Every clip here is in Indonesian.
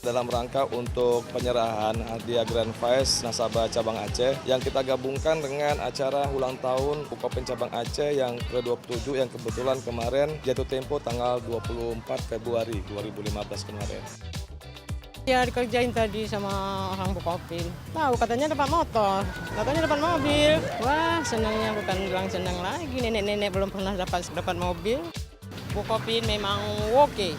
dalam rangka untuk penyerahan hadiah Grand Prize nasabah cabang Aceh yang kita gabungkan dengan acara ulang tahun Bukopin cabang Aceh yang ke-27 yang kebetulan kemarin jatuh tempo tanggal 24 Februari 2015 kemarin. Ya dikerjain tadi sama orang Bukopin. Tahu katanya dapat motor, katanya dapat mobil. Wah senangnya bukan bilang senang lagi, nenek-nenek belum pernah dapat mobil. Bukopin memang oke.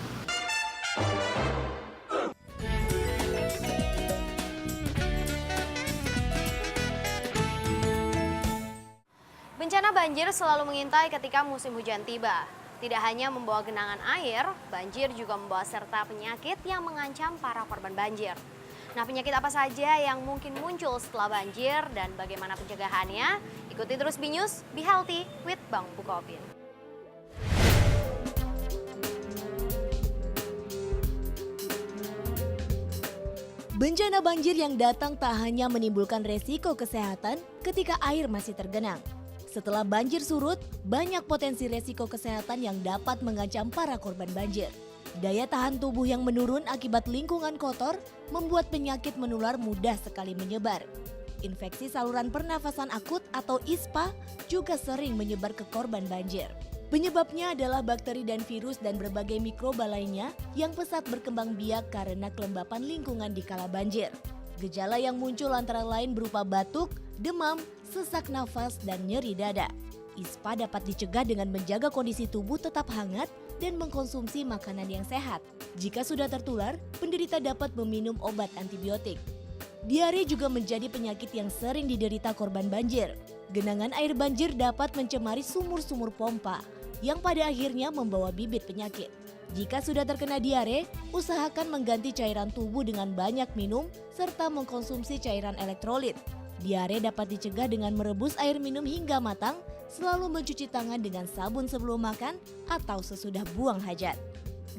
Bencana banjir selalu mengintai ketika musim hujan tiba. Tidak hanya membawa genangan air, banjir juga membawa serta penyakit yang mengancam para korban banjir. Nah, penyakit apa saja yang mungkin muncul setelah banjir dan bagaimana pencegahannya? Ikuti terus BNews, Be Healthy with Bang Bukopin. Bencana banjir yang datang tak hanya menimbulkan resiko kesehatan ketika air masih tergenang. Setelah banjir surut, banyak potensi resiko kesehatan yang dapat mengancam para korban banjir. Daya tahan tubuh yang menurun akibat lingkungan kotor membuat penyakit menular mudah sekali menyebar. Infeksi saluran pernafasan akut atau ISPA juga sering menyebar ke korban banjir. Penyebabnya adalah bakteri dan virus dan berbagai mikroba lainnya yang pesat berkembang biak karena kelembapan lingkungan di kala banjir. Gejala yang muncul antara lain berupa batuk, demam, sesak nafas, dan nyeri dada. ISPA dapat dicegah dengan menjaga kondisi tubuh tetap hangat dan mengkonsumsi makanan yang sehat. Jika sudah tertular, penderita dapat meminum obat antibiotik. Diare juga menjadi penyakit yang sering diderita korban banjir. Genangan air banjir dapat mencemari sumur-sumur pompa, yang pada akhirnya membawa bibit penyakit. Jika sudah terkena diare, usahakan mengganti cairan tubuh dengan banyak minum serta mengkonsumsi cairan elektrolit. Diare dapat dicegah dengan merebus air minum hingga matang, selalu mencuci tangan dengan sabun sebelum makan atau sesudah buang hajat.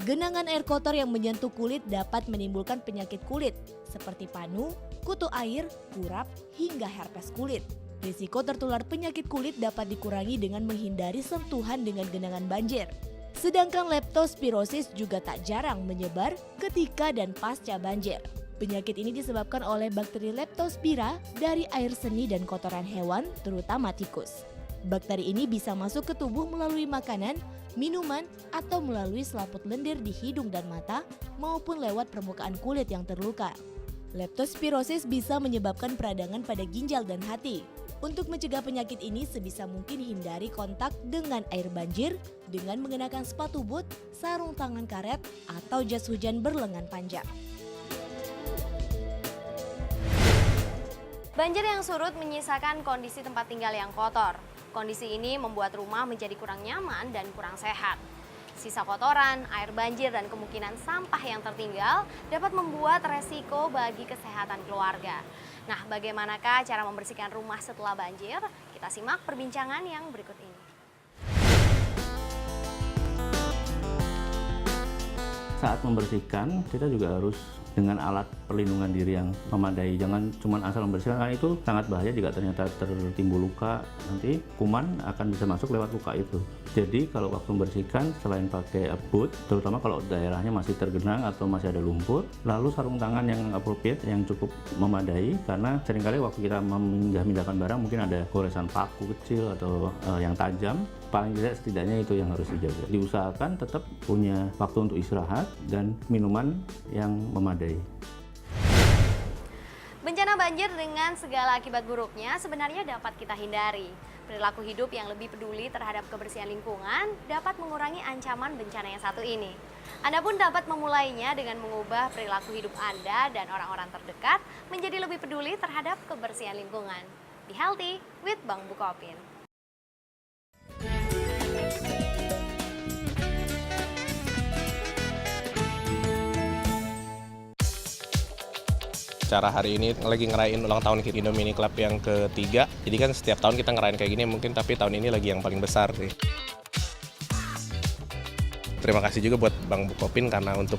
Genangan air kotor yang menyentuh kulit dapat menimbulkan penyakit kulit seperti panu, kutu air, kurap, hingga herpes kulit. Risiko tertular penyakit kulit dapat dikurangi dengan menghindari sentuhan dengan genangan banjir. Sedangkan leptospirosis juga tak jarang menyebar ketika dan pasca banjir. Penyakit ini disebabkan oleh bakteri Leptospira dari air seni dan kotoran hewan, terutama tikus. Bakteri ini bisa masuk ke tubuh melalui makanan, minuman, atau melalui selaput lendir di hidung dan mata, maupun lewat permukaan kulit yang terluka. Leptospirosis bisa menyebabkan peradangan pada ginjal dan hati. Untuk mencegah penyakit ini sebisa mungkin hindari kontak dengan air banjir dengan mengenakan sepatu boot, sarung tangan karet, atau jas hujan berlengan panjang. Banjir yang surut menyisakan kondisi tempat tinggal yang kotor. Kondisi ini membuat rumah menjadi kurang nyaman dan kurang sehat. Sisa kotoran, air banjir, dan kemungkinan sampah yang tertinggal dapat membuat resiko bagi kesehatan keluarga. Nah, bagaimanakah cara membersihkan rumah setelah banjir? Kita simak perbincangan yang berikut ini. Saat membersihkan, kita juga harus dengan alat perlindungan diri yang memadai. Jangan cuma asal membersihkan, karena itu sangat bahaya jika ternyata tertimbul luka. Nanti kuman akan bisa masuk lewat luka itu. Jadi kalau waktu membersihkan, selain pakai boot, terutama kalau daerahnya masih tergenang atau masih ada lumpur, lalu sarung tangan yang appropriate, yang cukup memadai, karena seringkali waktu kita memindahkan barang mungkin ada goresan paku kecil atau yang tajam. Paling tidak setidaknya itu yang harus dijaga. Diusahakan tetap punya waktu untuk istirahat dan minuman yang memadai. Bencana banjir dengan segala akibat buruknya sebenarnya dapat kita hindari. Perilaku hidup yang lebih peduli terhadap kebersihan lingkungan dapat mengurangi ancaman bencana yang satu ini. Anda pun dapat memulainya dengan mengubah perilaku hidup Anda dan orang-orang terdekat menjadi lebih peduli terhadap kebersihan lingkungan. Be Healthy with Bang Bukopin. Cara hari ini lagi ngerayain ulang tahun Indo Mini Club yang ketiga. Jadi kan setiap tahun kita ngerayain kayak gini mungkin, tapi tahun ini lagi yang paling besar sih. Terima kasih juga buat Bang Bukopin karena untuk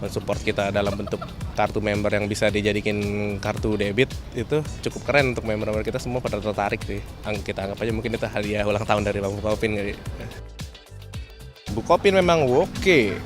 mensupport kita dalam bentuk kartu member yang bisa dijadikan kartu debit. Itu cukup keren untuk member-member kita, semua pada tertarik sih. Kita anggap aja mungkin itu hadiah ulang tahun dari Bang Bukopin. Bukopin memang oke.